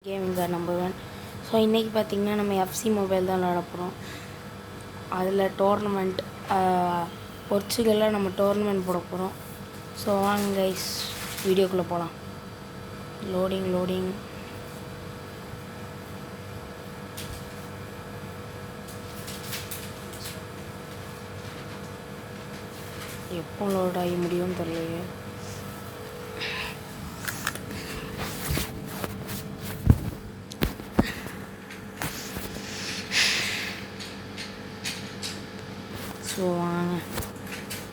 Gaming தான் number one. So இன்றைக்கி பார்த்திங்கன்னா நம்ம எஃப்சி மொபைல் தான் விளாட போகிறோம். அதில் டோர்னமெண்ட் போர்ச்சுகலில் நம்ம டோர்னமெண்ட் போட போகிறோம். ஸோ வாங்க கைஸ் வீடியோக்குள்ளே போகலாம். லோடிங் எப்போ லோட் ஆகி முடியும்னு தெரியலையே. ஸோ வாங்க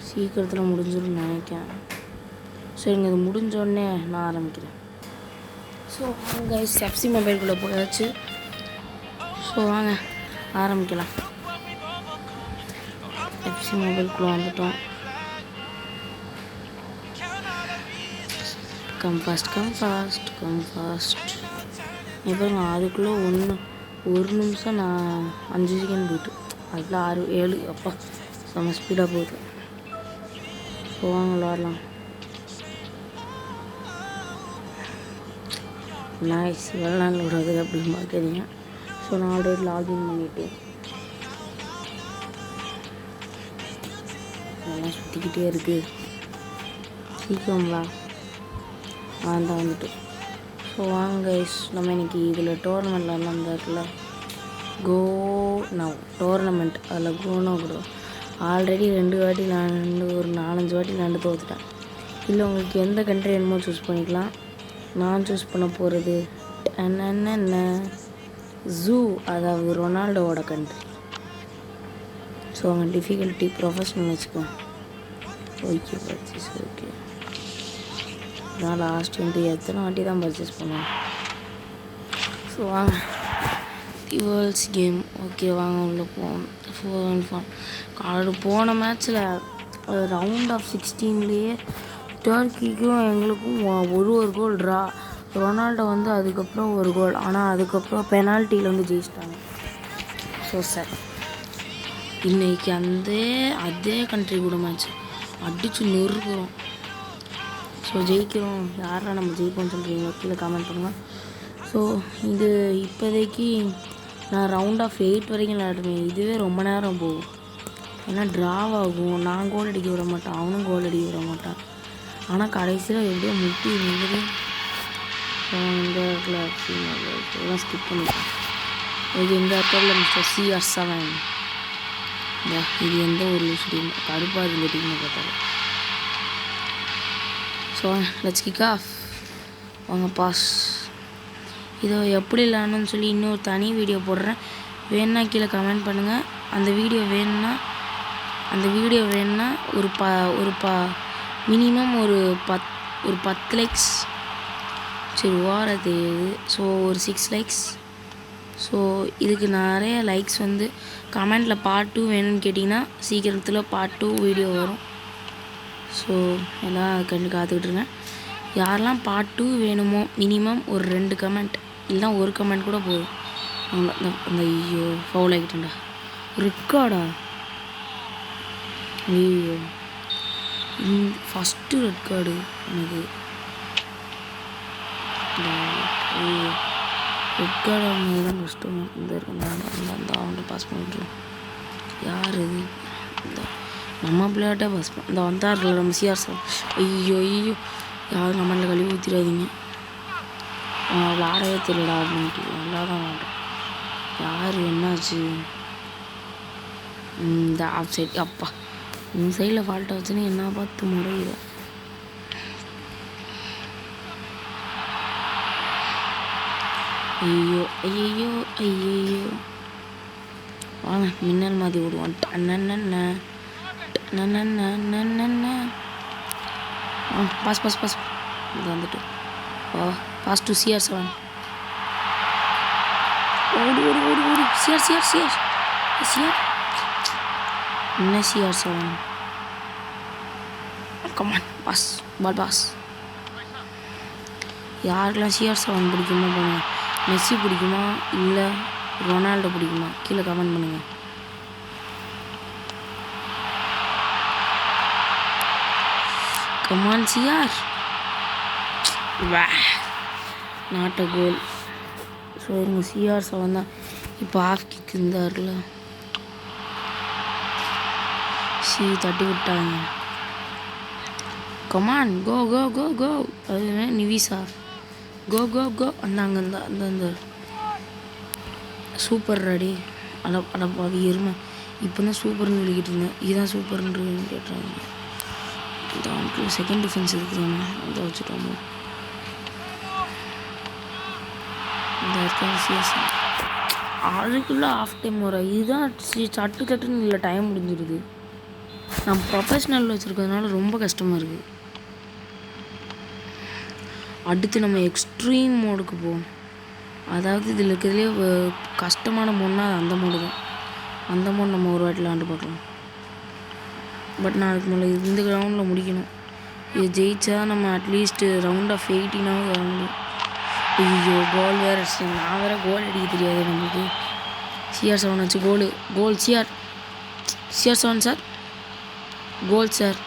சீக்கிரத்தில் முடிஞ்சிடும்னு நினைக்கிறேன். சரிங்க, இது முடிஞ்சோடனே நான் ஆரம்பிக்கிறேன். ஸோ வாங்க கைஸ் எஃப்சி மொபைல்குள்ளே போயாச்சு. ஸோ வாங்க ஆரம்பிக்கலாம். எஃப்சி மொபைல்குள்ளே வந்துட்டோம். கம் ஃபாஸ்ட் எப்போங்க அதுக்குள்ளே ஒரு நிமிஷம் நான் 5 செகண்ட் போயிட்டு அதுக்குள்ளே 6 7 அப்பா செம்ம ஸ்பீடாக போகுது. ஸோ வாங்க விளாட்லாம். நைஸ், இவ்வளோ நாள் விடாது அப்படின்னு பார்க்குறீங்க. ஸோ நான் ஆல்ரெடி லாகின் பண்ணிவிட்டேன். நல்லா சுற்றிக்கிட்டே இருக்குது. சீக்கிரங்களா தான் வந்துட்டு. ஸோ வாங்க கைஸ் நம்ம இன்றைக்கி இதில் டோர்னமெண்ட்லாம் இருக்குல்ல கோ நவ் டோர்னமெண்ட், அதில் கோனோ கூட ஆல்ரெடி 2 வாட்டி ஒரு 4-5 வாட்டி நான் தோற்றுட்டேன். இல்லை உங்களுக்கு எந்த கண்ட்ரி வேணுமோ சூஸ் பண்ணிக்கலாம். நான் சூஸ் பண்ண போகிறது என்ன ஜூ, அதாவது ரொனால்டோவோட கண்ட்ரி. ஸோ அவங்க டிஃபிகல்ட்டி ப்ரொஃபஷ்னல் வச்சுக்கோங்க. Okay purchase okay. நான் லாஸ்ட் எத்தனை வாட்டி தான் பர்ச்சேஸ் பண்ணுவேன். ஸோ வாங்க வேர்ல்ட்ஸ் கேம். ஓகே வாங்க உள்ளே போவோம். 4-1 போன மேட்ச்சில் ரவுண்ட் ஆஃப் 16லேயே டர்க்கிக்கும் எங்களுக்கும் ஒரு கோல் ட்ரா. ரொனால்டோ வந்து அதுக்கப்புறம் ஒரு கோல், ஆனால் அதுக்கப்புறம் பெனால்ட்டியில் ஜெயிச்சிட்டாங்க. ஸோ சார் இன்றைக்கி அதே கண்ட்ரி கூட மேட்ச் அடித்து நொறுக்குறோம். ஸோ ஜெயிக்கிறோம். யாரெல்லாம் நம்ம ஜெயிப்போம்னு சொல்கிறீங்க கீழே கமெண்ட் பண்ணுங்கள். ஸோ இது இப்போதைக்கு நான் ரவுண்ட் ஆஃப் 8 வரைக்கும் விளையாடுவேன். இதுவே ரொம்ப நேரம் போகும். ஏன்னா ட்ராவ் ஆகும். நான் கோல் அடிக்க விட மாட்டேன், அவனும் கோல் அடிக்க விட மாட்டான். ஆனால் கடைசியில் எப்படியோ முட்டி நின்று இந்த இடத்துல எல்லாம் ஸ்கிப் பண்ணிட்டேன். இது இந்த இடத்துல மிஸ்டர் CR7 இது எந்த ஒரு லூஸ் டீம் கடுப்பாக இந்த டீமை பார்த்தாலும். So let's kick of. வாங்க பாஸ். இதை எப்படி இல்லைன்னு சொல்லி இன்னொரு தனி வீடியோ போடுறேன். வேணுன்னா கீழே கமெண்ட் பண்ணுங்கள். அந்த வீடியோ வேணுன்னா மினிமம் ஒரு 10 லைக்ஸ். சரி ஓரது. ஸோ ஒரு 6 லைக்ஸ். ஸோ இதுக்கு நிறைய லைக்ஸ் கமெண்டில் பார்ட் 2 வேணும்னு கேட்டிங்கன்னா சீக்கிரத்தில் பார்ட் 2 வீடியோ வரும். ஸோ எல்லாம் கண்டு காத்துக்கிட்டுருங்க. யாரெல்லாம் பார்ட் 2 வேணுமோ மினிமம் ஒரு 2 கமெண்ட் இல்லைனா ஒரு கமெண்ட் கூட போதும். அந்த ஐயோ ஃபவுல் ஆகிட்டேன்டா. ரெக்கார்டா? ஐயோ ஃபஸ்ட்டு ரெட் கார்டு எனக்கு. ரெட் கார்டு அவங்க தான் கஷ்டம். இந்த அவன்கிட்ட பாஸ் பண்ணிட்டுருவோம். யார் இது? இந்த நம்ம பிள்ளையாட்டே பாஸ் பண்ண இந்த வந்தாரில் நம்ம CR7. ஐயோ யாரும் கமெண்டில் கழுவி ஊற்றிடாதீங்க. விளாடவே தெரியலடா அப்படின்ட்டு நல்லா தான் விளாட்றேன். யார் என்னாச்சு? இந்த ஆஃப் சைட் அப்பா இந்த சைடில் ஃபால்ட்டாக வச்சுன்னு என்ன பார்த்து முறையில. ஐயோ வாங்க மின்னல் மாதிரி விடுவோம். பாஸ் இது வந்துட்டு பாஸ் டு CR7. ஓடி CR என்ன CR7 கமான் பாஸ் பால் பாஸ். யாருக்கெல்லாம் CR7 பிடிக்குமோ பண்ணுங்க. மெஸ்ஸி பிடிக்குமா இல்லை ரொனால்டோ பிடிக்குமா கீழே கமெண்ட் பண்ணுங்கள். Come on CR. Not a goal. So இவங்க CR7 தான் இப்போ ஆஃப் கிக் இருந்தார்ல, தட்டி விட்டாங்க. கமான் கோ கோ கோ கோ. அது நிவிசா கோ கோ கோ. அந்தாங்க அந்த சூப்பர் ரெடி. அடப்பாவி எருமை, இப்போ தான் சூப்பர்னு சொல்லிக்கிட்டு இருந்தேன், இதுதான் சூப்பர்னு கேட்டாங்க. இந்த அவனுக்கு செகண்ட் டிஃபென்ஸ் இருக்குதானே, அதை வச்சுட்டோம். இந்த இருக்காங்க சிஎஸ். அதுக்குள்ளே ஆஃப் டைம் வரும். இதுதான் சட்டுன்னு இல்லை, டைம் முடிஞ்சிடுது. நான் ப்ரொஃபஷ்னல் வச்சுருக்கிறதுனால ரொம்ப கஷ்டமாக இருக்குது. அடுத்து நம்ம எக்ஸ்ட்ரீம் மோடுக்கு போவோம். அதாவது இதில் இருக்கிறதுலே கஷ்டமான மோடுனா அந்த மோடு தான். அந்த மோடு நம்ம ஒரு வாட்டி விளாண்டு பார்க்கலாம். பட் நான் அதுக்கு மேலே இந்த கிரவுண்டில் முடிக்கணும். இது ஜெயிச்சா நம்ம அட்லீஸ்ட்டு ரவுண்ட் ஆஃப் 18 வர முடியும். ஐயோ கோல் வேறு அடிச்சு, நான் வேறு கோல் அடிக்க தெரியாது நம்மளுக்கு. CR7 வச்சு கோல் CR7 sir, goal sir.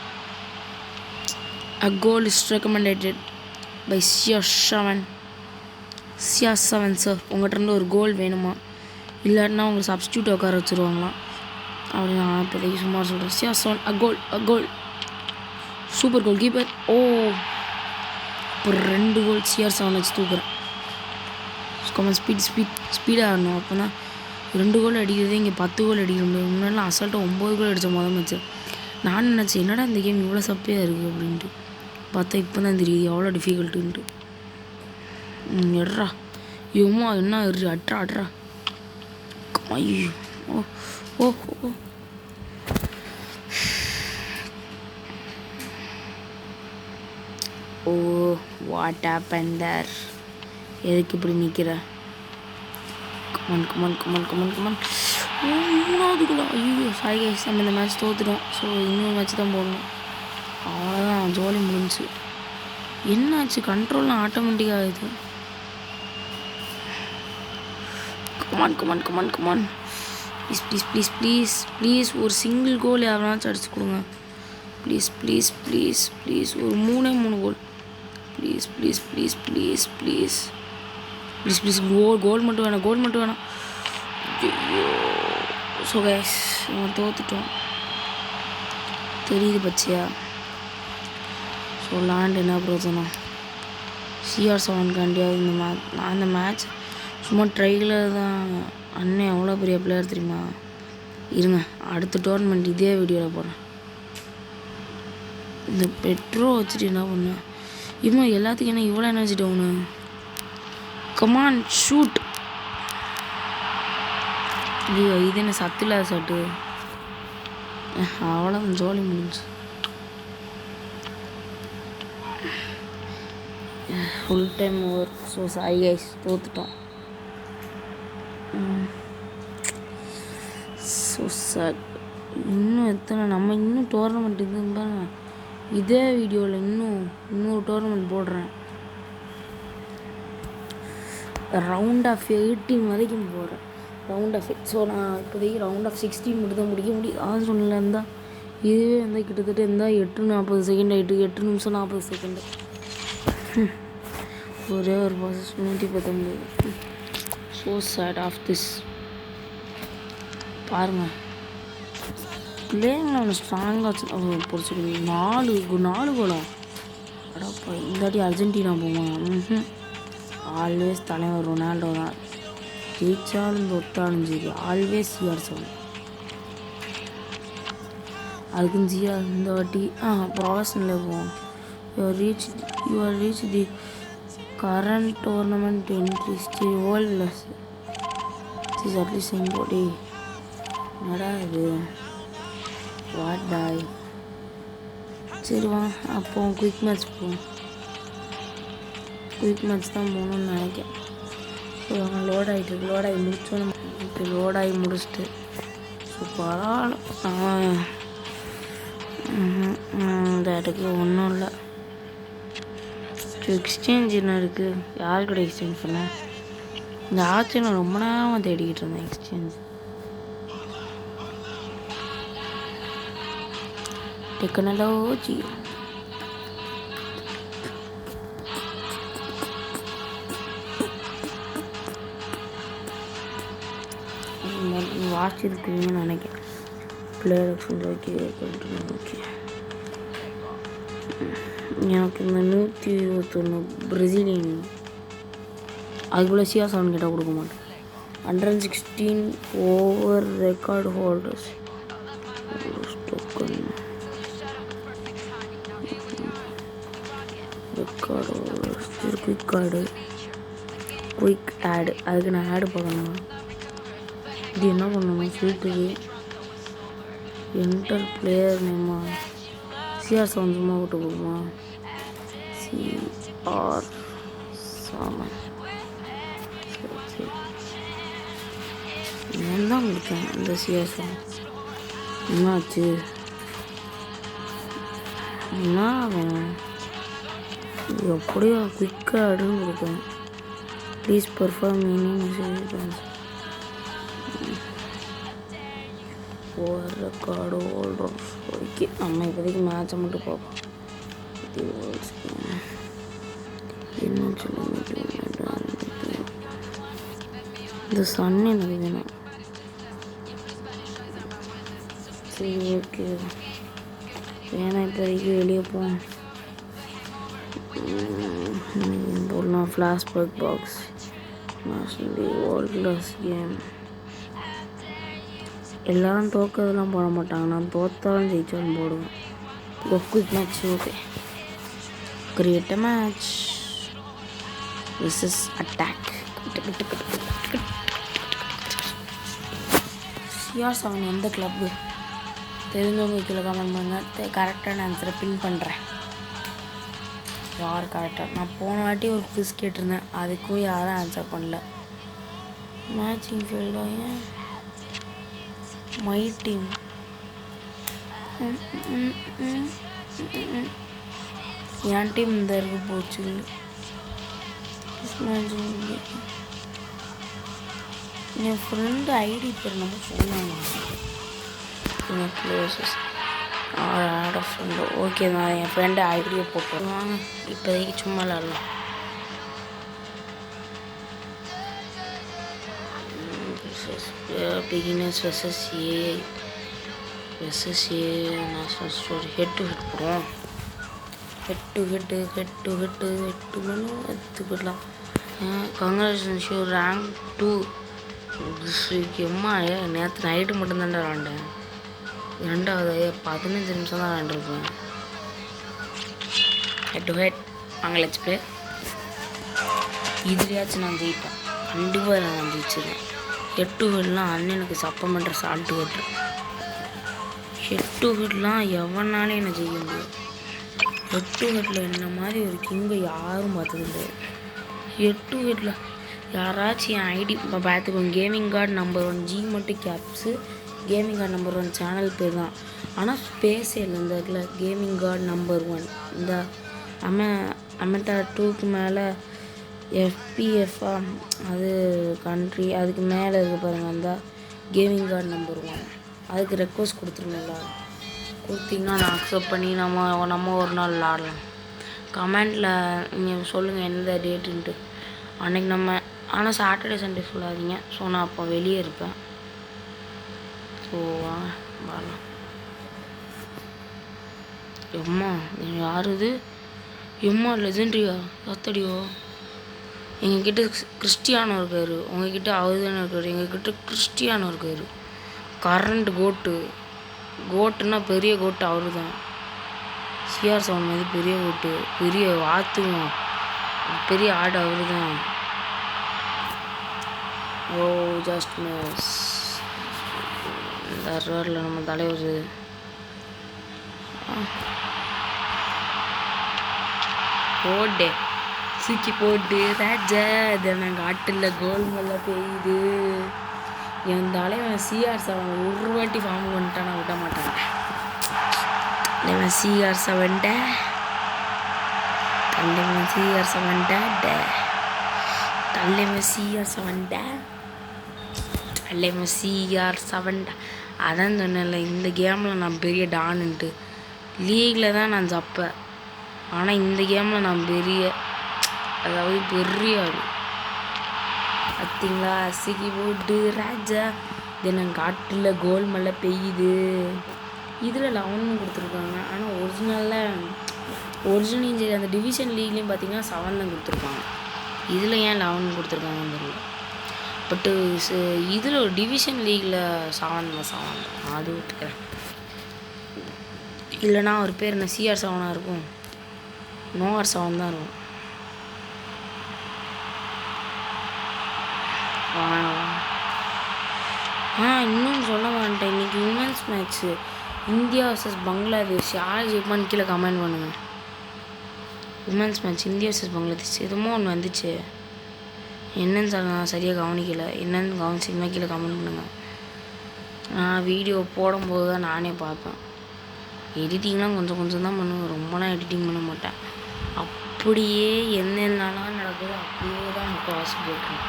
A goal is recommended by CR7 sir. உங்கள்கிட்ட ஒரு கோல் வேணுமா, இல்லாட்டினா உங்களை சப்ஸ்டியூட் உட்கார வச்சுருவாங்களாம் அப்படி நான் இப்போதைக்கு சும்மா சொல்கிறேன். CR7 a goal super goalkeeper. Oh இப்போ 2 கோல் CR7 வச்சு தூக்குறேன். ஸ்பீடாக ஆடணும். அப்போ தான் 2 கோல் அடிக்கிறதே இங்கே 10 கோல் அடிக்க முடியும். முன்னாடிலாம் அசால்ட்டாக 9 கோல் அடித்த மேட்ச்சு. நான் நினச்சேன் என்னடா இந்த கேம் இவ்வளோ சப்பையாக இருக்குது அப்படின்ட்டு. பார்த்தா இப்போ தான் தெரியுது எவ்வளோ டிஃபிகல்ட்டுன்ட்டு. எட்ரா இவமா என்ன அட்ரா. ஐயோ ஓ ஓ ஓ. ஓ வாட் ஹேப்பன் தேர்? எதுக்கு இப்படி நிற்கிற? கமான். 3வது கூட. ஐயோ சாரி கைஸ், நம்ம இந்த மேட்ச் தோற்றுட்டோம். ஸோ இன்னொரு மேட்ச் தான் போடணும். அவ்வளோதான், ஜோலி முடிஞ்சு. என்னாச்சு, கண்ட்ரோல்லாம் ஆட்டோமேட்டிக்காக ஆகுது. கமான் ப்ளீஸ் ஒரு சிங்கிள் கோல் யாருனாச்சும் அடிச்சு கொடுங்க. ப்ளீஸ் ஒரு 3 கோல் ப்ளீஸ் கோல் மட்டும் வேணாம். ஐயோ ஸோ கைஸ் நம்ம தோற்றுட்டோம், தெரியுது பச்சையா. ஸோ லேண்ட் என்ன பிரச்சனை, CR7 இந்த மேட்ச் சும்மா ட்ரையில் தான். அண்ணன் எவ்வளோ பெரிய பிளேயர் தெரியுமா? இருங்க, அடுத்த டோர்னமெண்ட் இதே வீடியோவில் போகிறேன். இந்த பெட்ரோ வச்சுட்டு என்ன பண்ணேன் இவன் எல்லாத்துக்கும் என்ன இவ்வளோ எனர்ஜி டவுனு? Come on shoot. ஐயோ இது என்ன சத்தில்லாத சட்டு. அவ்வளோதான், ஜோலி முடிஞ்சு. Full time over. So sorry guys, தோற்றுட்டோம். ஸோ சார் இன்னும் எத்தனை நம்ம இன்னும் டோர்னமெண்ட் இதுன்னு இதே வீடியோவில் இன்னொரு டோர்னமெண்ட் போடுறேன். ரவுண்ட் ஆஃப் 18 வரைக்கும் போகிறேன். ஸோ நான் இப்போதைக்கு ரவுண்ட் ஆஃப் 16 மட்டும் தான் முடிக்க முடியும். அதான் சொன்னல இருந்தால் இதுவே இருந்தால் கிட்டத்தட்ட இருந்தால் 8:40 செகண்ட் ஆகிட்டு, 8 நிமிஷம் 40 செகண்டு. ஒரே ஒரு pass 119. So sad of this. பாருங்கள் பிளேயிங்கில் ஒன்று ஸ்ட்ராங்காக வச்சு பொறிச்சிருக்கு. 4 கோலா? அடப்பா, இந்தாட்டி அர்ஜென்டினா போவான். ஆல்வேஸ் தலைவர் ரொனால்டோ தான். ஜெயிச்சாலும் தொத்தாலும் சரி, ஆல்வேஸ் CR7. அதுக்கும் இந்த வாட்டி ப்ரொஃபஷனலில் போவோம். You are reach the current tournament entry வேர்ல்டில் இஸ் அட்லீஸ்ட் இம்போர்ட்டி. என்னடா இது வாட் பாய். சரி வா அப்போ குயிக் மேட்ச் போவோம். குயிக் மேட்ச் தான் போகணுன்னு நினைக்கிறேன். ஸோ அவங்க லோட் ஆகி முடிச்சோன்னு இப்போ லோடாகி முடிச்சுட்டு ஸோ பரவாயில்ல. இந்த இடத்துக்கு ஒன்றும் இல்லை. எக்ஸ்சேஞ்ச் என்ன இருக்குது, யார் கூட எக்ஸ்சேஞ்ச் பண்ணேன்? இந்த ஆட்சியை நான் ரொம்ப நேரமாக தேடிக்கிட்டு இருந்தேன் எக்ஸ்சேஞ்ச். டெக்னாலஜி வாசிச்சிருக்கீங்கன்னு நினைக்கிறேன். Player option okay. ஓகே, எனக்கு இந்த 121 பிரசிலியன் அதுக்குள்ளே CR7 கிட்ட கொடுக்க மாட்டேன். 116 over record holders token record holders quick ஆடு. அதுக்கு நான் ஆடு பார்க்கணுமா? இது என்ன பண்ணணும்? ஸ்வீட்டுக்கு என்டர் பிளேயர் நேமா CR7 சும்மா விட்டு போகுமா? CR7 சரி நான் தான் கொடுத்தேன். இந்த CR7 என்னாச்சு? என்ன வேணும்? எப்படியோ குயிக்காக ஆடுன்னு கொடுத்தேன். Please perform message over record holders. Okay, நம்ம இப்போதைக்கு மேட்சை மட்டும் பார்ப்போம். என்ன சொல்லுங்க? இந்த சன் எனக்கு வேணும். சரி ஓகே, வேணா இப்போதைக்கு வெளியே போவோம். போடலாம் flashback box world class game. எல்லோரும் தோக்கிறதுலாம் போட மாட்டாங்க. நான் தோத்தாலும் ஜெயிச்சாலும் போடுவேன். Quick match. Okay, create a match. This is attack. CR7 எந்த கிளப்பு தெரிஞ்சவங்க கீழே கமெண்ட் பண்ணுங்க. கரெக்டான ஆன்சரை பின் பண்ணுறேன். யார் கரெக்டாக? நான் போன வாட்டி ஒரு குவிஸ் கேட்டிருந்தேன், அதுக்கும் யாரும் ஆன்சர் பண்ணல. மேட்சிங் ஃபீல்டாக மை டீம் என் டீம் இந்த இருக்கு போச்சு. என் ஃப்ரெண்டு ஐடி பேர் நம்ம சொன்னாங்க. ஆட ஃப்ரெண்டு. ஓகே, நான் என் ஃப்ரெண்டு ஐடியை போட்டோம். வாங்க இப்போதைக்கு சும்மா விளாட்லாம். Beginners versus AI national story. Head to head போடுவோம். ஹெட் டு எடுத்துக்கலாம். Congratulation show rank 2 district. எம்மா நேற்று நைட்டு மட்டும்தான்டா விளாண்டேன். 2வது 15 நிமிஷம் தான் விளாண்டுருப்பேன். ஹெட் டு ஹெட் வாங்க, லெட்ஸ் ப்ளே. இதுலையாச்சும் நான் ஜெயிப்பேன். கண்டிப்பாக நான் ஜெயிச்சிருவேன். ஹெட் டு ஹெட்லாம் அண்ணனுக்கு சப்பம் பண்ணுற சால்ட்டு ஓட்டுறேன். ஹெட் டு ஹெட்லாம் எவனாலே என்னை ஜெயிக்க முடியும். ஹெட் டு ஹெட்டில் என்ன மாதிரி ஒரு கிங்கை யாரும் பார்த்தது கிடையாது. ஹெட் டு ஹெட்டில் யாராச்சும் என் ஐடி இப்போ பார்த்துக்கோங்க. கேமிங் கார்டு நம்பர் 1 ஜி மட்டும் caps. Gaming card number 1 channel பேர் தான், ஆனால் ஸ்பேஸ் இல்லை இந்த இடத்துல. கேமிங் கார்டு நம்பர் 1 இந்த அமெட்டா 2க்கு மேலே FPFா அது கண்ட்ரி, அதுக்கு மேலே இருக்க பாருங்கள் அந்த கேமிங் கார்டு நம்பர் 1. அதுக்கு ரெக்வஸ்ட் கொடுத்துருங்க. எல்லோரும் கொடுத்தீங்கன்னா நான் அக்செப்ட் பண்ணி நம்ம ஒரு நாள் விளாடலாம். கமெண்டில் நீங்கள் சொல்லுங்கள் எந்த டேட்டுன்ட்டு. அன்றைக்கி நம்ம ஆனால் சாட்டர்டே சண்டே சொல்லாதீங்க. ஸோ நான் அப்போ வெளியே இருப்பேன். ஸோ வரலாம். எம்மா யார் இது? எம்மா லெஜெண்ட்ரியா சத்தடியோ. எங்ககிட்ட கிறிஸ்டியானோ இருக்கார், உங்ககிட்ட அவர் தானே இருக்கார். எங்ககிட்ட கிறிஸ்டியானோ இருக்கார். கரண்ட் கோட்டுன்னா பெரிய கோட்டு அவரு தான். CR7 மாதிரி பெரிய கோட்டு, பெரிய வாத்துவோம், பெரிய ஆடு அவரு தான். ஓ ஜஸ்ட் மிஸ். இந்த ரோடில் நம்ம தலைவர் போட்டே தூக்கி போட்டு ராஜா. இதை நாங்கள் ஆட்டில் கோல் மேலே பெய்யுது. என் தலைவன் CR7 ஒரு வாட்டி ஃபார்ம் பண்ணிட்டா நான் விட மாட்டேன். தலைவன் CR7 தலைவன் CR7 தலைவன் CR7 அதான் சொன்னேன்ல, இந்த கேமில் நான் பெரிய டானுன்ட்டு. லீகில் தான் நான் ஜப்பேன், ஆனால் இந்த கேமில் நான் பெரிய ஆடு. பார்த்தீங்களா? சிக்கி போட்டு ராஜா தென் காட்டில் கோல் மழை பெய்யுது. இதில் 11 கொடுத்துருக்காங்க. ஆனால் ஒரிஜினலையும் சரி அந்த டிவிஷன் லீக்லேயும் பார்த்தீங்கன்னா 7 தான் கொடுத்துருக்காங்க. இதில் ஏன் 11 கொடுத்துருக்காங்கன்னு தெரியல. பட்டு இதில் ஒரு டிவிஷன் லீகில் 7 தான் அது ஒத்துக்கிறேன். இல்லைனா ஒரு பேர் என்ன CR 7 இருக்கும், NOR 7 தான் இருக்கும். இன்னொன்று சொல்ல மாட்டேன். இன்றைக்கி women's match India versus Bangladesh. யார் ஜெயிப்பான்னு கீழே கமெண்ட் பண்ணுங்கள். Women's match India versus Bangladesh எதுமோ ஒன்று வந்துச்சு. என்னன்னு நான் சரியாக கவனிக்கலை. என்னென்னு கவனிச்சிங்கன்னா கீழே கமெண்ட் பண்ணுங்கள். நான் வீடியோ போடும்போது தான் நானே பார்ப்பேன். எடிட்டிங்லாம் கொஞ்சம் தான் பண்ணுவேன். ரொம்பலாம் எடிட்டிங் பண்ண மாட்டேன். அப்படியே என்னென்னலாம் நடக்குதோ அப்படியே தான் முக்கால்வாசி போட்டுருவேன்.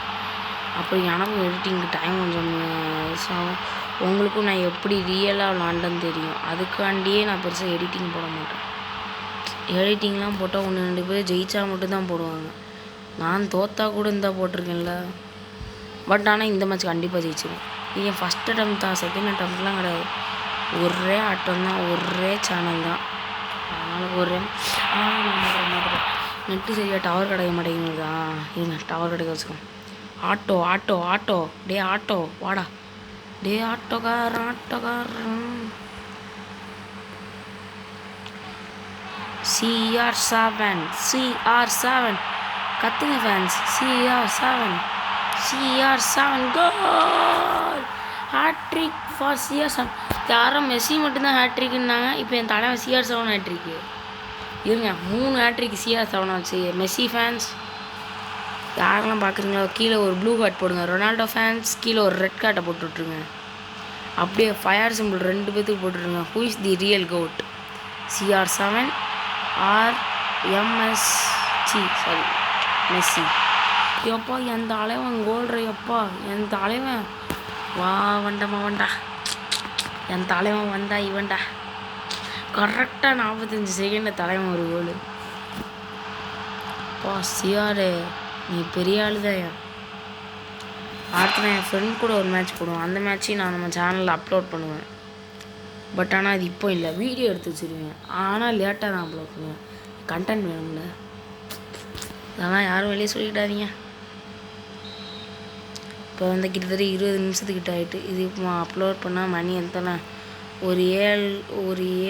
அப்படி எனக்கும் எடிட்டிங்க்கு டைம் கொஞ்சம் ஆகும். உங்களுக்கும் நான் எப்படி ரியலாக விளாண்டன்னு தெரியும். அதுக்காண்டியே நான் பெருசாக எடிட்டிங் போட மாட்டேன். எடிட்டிங்லாம் போட்டால் 1-2 பேர் ஜெயிச்சா மட்டும்தான் போடுவாங்க. நான் தோத்தா கூட இருந்தால் போட்டிருக்கேன்ல. பட் ஆனால் இந்த மேட்ச் கண்டிப்பாக ஜெயிச்சிடும். இது என் ஃபஸ்ட் அட்டம் தான், செகண்ட் அட்டம்லாம் கிடையாது. ஒரே ஆட்டம் தான், ஒரே சேனல் தான். அதனால் ஒரே நெட்டு சரியாக டவர் கிடைக்க மாட்டேங்குது. இருங்க டவர் கிடைக்க வச்சுக்கோங்க. ஆட்டோ டே ஆட்டோ வாடா, டே ஆட்டோக்காரன். CR7 கத்துங்க fans. CR7 goal, hattrick for CR7. யாரும் மெஸ்ஸி மட்டும்தான் ஹேட்ரிக்குன்னாங்க. இப்போ என் தலைவன் CR7 ஹேட்ரிக்கு. இருங்க 3 ஹேட்ரிக் CR7 ஆச்சு. மெஸ்ஸி ஃபேன்ஸ் யாரெல்லாம் பார்க்குறீங்களோ கீழே ஒரு ப்ளூ கார்ட் போடுங்க. ரொனால்டோ ஃபேன்ஸ் கீழே ஒரு ரெட் கார்ட்டை போட்டு விட்ருங்க. அப்படியே ஃபயர் சிம்பிள் 2 பேத்துக்கு போட்டுருங்க. Who is the real goat, CR7 or Messi? எப்பா என் தலைவன் கோல்ற, எப்பா என் தலைவன் வண்டா என் தலைவன் வந்தா இவன்டா. கரெக்டாக 45 செகண்டில் தலைவன் ஒரு கோல். அப்பா சிஆர் நீ பெரிய ஆள் தான். அடுத்து நான் என் ஃப்ரெண்ட் கூட ஒரு மேட்ச் போடுவேன். அந்த மேட்சையும் நான் நம்ம சேனலில் அப்லோட் பண்ணுவேன். பட் ஆனால் அது இப்போ இல்லை, வீடியோ எடுத்து வச்சுருவேன். ஆனால் லேட்டாக தான் அப்லோட் பண்ணுவேன். கண்டென்ட் வேணும்ல, அதெல்லாம் யாரும் வெளியே சொல்லிக்கிட்டாதீங்க. இப்போ வந்து கிட்டத்தட்ட 20 நிமிஷத்துக்கிட்ட ஆகிட்டு. இது இப்போ அப்லோட் பண்ணால் மணி எத்தனை, ஒரு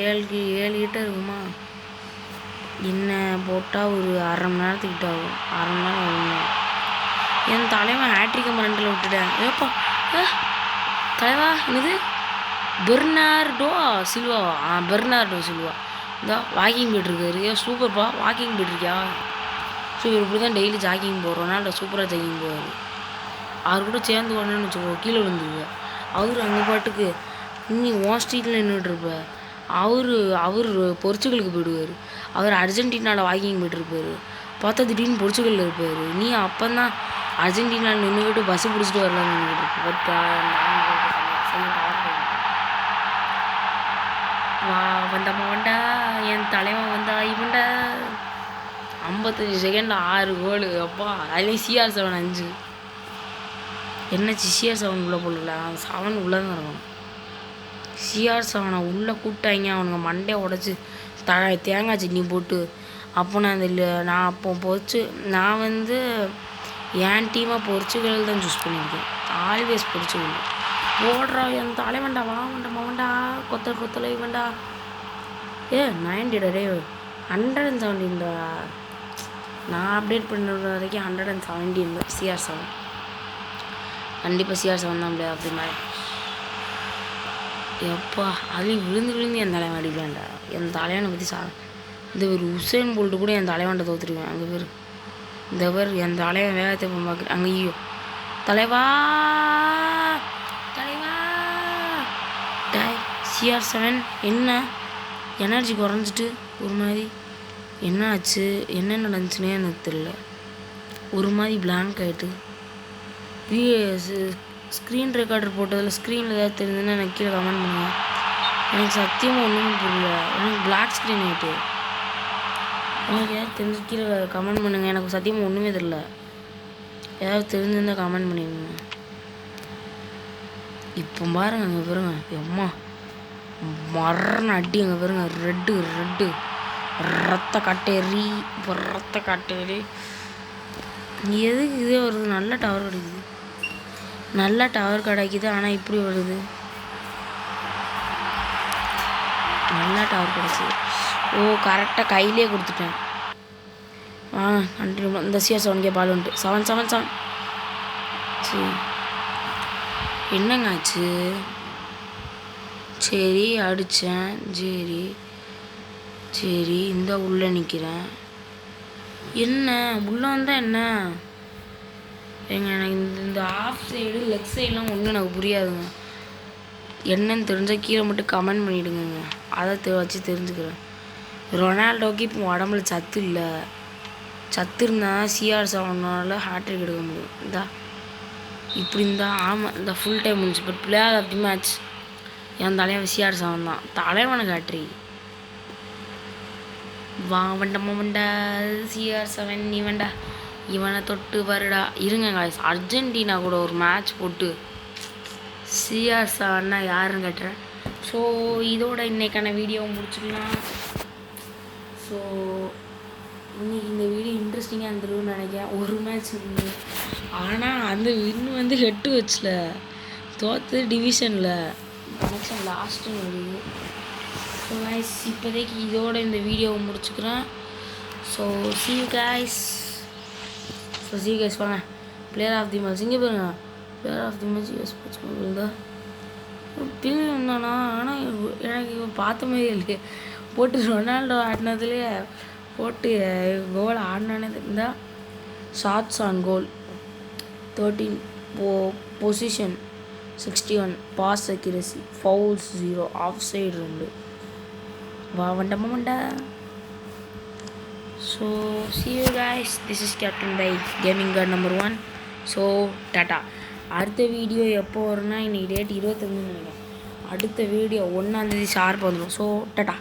7 கிட்ட இருக்குமா? என்ன போட்டால் ஒரு அரை மணி நேரத்துக்கிட்ட ஆகும். அரை மணி நேரம் ஆகும். என் தலைவன் ஹேட்ரிக் 2 விட்டுட்டேன். ஏப்பா தலைவா என்னது பெர்னார்டோ சில்வா இந்த வாக்கிங் போய்ட்டுருக்காரு. சூப்பர்ப்பா, வாக்கிங் போய்ட்டுருக்கியா? ஸோ இவர் இப்படி தான் டெய்லி ஜாக்கிங் போகிறோம். ரொனால்டோ சூப்பராக ஜாக்கிங் போவார். அவர் கூட சேர்ந்து வரணும்னு வச்சுக்கோ, கீழே விழுந்துருவேன். அவர் அங்கே பாட்டுக்கு நீ உன் ஸ்ட்ரீட்டில் நின்றுட்டுருப்ப. அவர் போர்ச்சுகலுக்கு போயிடுவார். அவர் அர்ஜென்டினாவில் வாக்கிங் போய்ட்டுருப்பார். பார்த்தா திடீர்னு போர்ச்சுகலில் இருப்பார். நீ அப்போ தான் அர்ஜென்டினாவில் நின்றுக்கிட்டு பஸ்ஸு பிடிச்சிட்டு வரலான்னு நின்றுட்டு இருப்ப. வண்டா என் தலைவன் வந்தா இவன்டா. 55 செகண்டில் 6 கோல். அப்பா அதுலேயும் CR7 5. என்னச்சு CR7 உள்ளே போடல, 7 உள்ளே தான் இருக்கும். CR7 உள்ளே கூப்பிட்டாங்க. அவனுங்க மண்டையை உடச்சி தேங்காய் சட்னி போட்டு. அப்போ நான் வந்து என் டீமாக போர்ச்சுகல் தான் சூஸ் பண்ணியிருக்கேன். Always Portugal. ஓடுறா என் தலைவன்டா, வாண்டா கொத்தலை இவன்டா. 90 டே 117. நான் அப்டேட் பண்ணுற வரைக்கும் 117 CR7. கண்டிப்பாக CR7 தான் அப்படியே அப்படி மாதிரி. எப்பா அதுலேயும் விழுந்து என் தலைவன் அடிக்கலான்டா. என் தலைவனை பற்றி இந்த ஒரு உசேன் போல்ட்டு கூட என் தலைவன்ட்ட தோற்றுருவேன். அங்கே பேர் இந்த பேர் என் தலைவன் வேகத்தை இப்போ பார்க்குறேன். அங்கே ஐயோ தலைவா CR7 என்ன எனர்ஜி குறைஞ்சிட்டு ஒரு மாதிரி என்ன ஆச்சு, என்ன நடந்துச்சுன்னே எனக்கு தெரியல. ஒரு மாதிரி பிளாங்க் ஆகிட்டு. ஸ்க்ரீன் ரெக்கார்டர் போட்டதில் ஸ்க்ரீனில் ஏதாவது தெரிஞ்சுன்னா எனக்கு கீழே கமெண்ட் பண்ணுவேன். எனக்கு சத்தியமாக ஒன்றுமே புரியல. எனக்கு பிளாக் ஸ்க்ரீன் ஆகிட்டு. எனக்கு ஏதாவது தெரிஞ்சு கீழே கமெண்ட் பண்ணுங்கள். எனக்கு சத்தியமாக ஒன்றுமே தெரியல. ஏதாவது தெரிஞ்சிருந்தால் கமெண்ட் பண்ணிடுங்க. இப்போ பாருங்க அங்கே பாருங்க அம்மா மரண அடி அங்கே பாருங்க ரெட்டு ரத்த கட்டேரி இப்போ ரத்த கட்டேரி எதுக்கு இதே வருது நல்ல டவர் கிடைக்குது நல்ல டவர் கிடைக்குது ஆனால் இப்படி வருது நல்லா டவர் கிடைச்சிது ஓ கரெக்டாக கையிலே கொடுத்துட்டேன் கண்டினியூ இந்த CS7 பால் வந்துட்டு 7 சரி என்னங்க ஆச்சு சரி அடித்தேன் சரி இந்த உள்ளே நிற்கிறேன் என்ன உள்ளே வந்தால் என்ன எனக்கு இந்த ஆஃப் சைடு லெக் சைடெலாம் ஒன்றும் எனக்கு புரியாதுங்க என்னன்னு தெரிஞ்சால் கீழே மட்டும் கமெண்ட் பண்ணிவிடுங்க அதை வச்சு தெரிஞ்சுக்கிறேன் ரொனால்டோக்கு இப்போ உடம்புல சத்து இல்லை சத்து இருந்தால் CR7 ஹேட்ரிக் எடுக்க முடியும் இந்தா இப்படி இருந்தால் ஆமாம் இந்த ஃபுல் டைம் முடிஞ்சு but player of the match என் தலைவன் CR7 தான் தலைவனுக்கு ஹேட்ரிக் வண்டா CR7 நீ வேண்டா இவனை தொட்டு வருடா இருங்க காய்ஸ் அர்ஜென்டினா கூட ஒரு மேட்ச் போட்டு CR7 யாருன்னு கேட்டுறேன் ஸோ இதோட இன்றைக்கான வீடியோவை முடிச்சுக்கலாம் ஸோ இன்றைக்கி இந்த வீடியோ இன்ட்ரெஸ்டிங்காக இருந்துருன்னு நினைக்கிறேன் ஒரு மேட்ச் இருந்து ஆனால் அந்த வின் ஹெட்டு வச்சில் தோற்று டிவிஷனில் கனெக்ஷன் லாஸ்ட்டுன்னு வருது ஸோ கைஸ் இப்போதைக்கு இதோட இந்த வீடியோவை முடிச்சுக்கிறேன் ஸோ see you guys வாங்க பிளேயர் ஆஃப் தி மேட்ச் இங்கே பாருங்க player of the match US sports mobile தான் பின்னாடி இருந்தானா ஆனால் எனக்கு இவன் பார்த்த மாதிரியே இல்லையே போட்டு ரொனால்டோ ஆடினதுலேயே போட்டு கோல் ஆடினானே இருந்தால் shots on goal 13 position 61 pass accuracy fouls 0 offside 2 வண்டா so see you guys this is Captain by Gaming God number 1 so tata அடுத்த வீடியோ எப்போ வரும்னா இன்னைக்கு டேட் 25 நினைக்கிறேன் அடுத்த வீடியோ 1ஆம் தேதி ஷார்ப் வந்துடும் ஸோ டாட்டா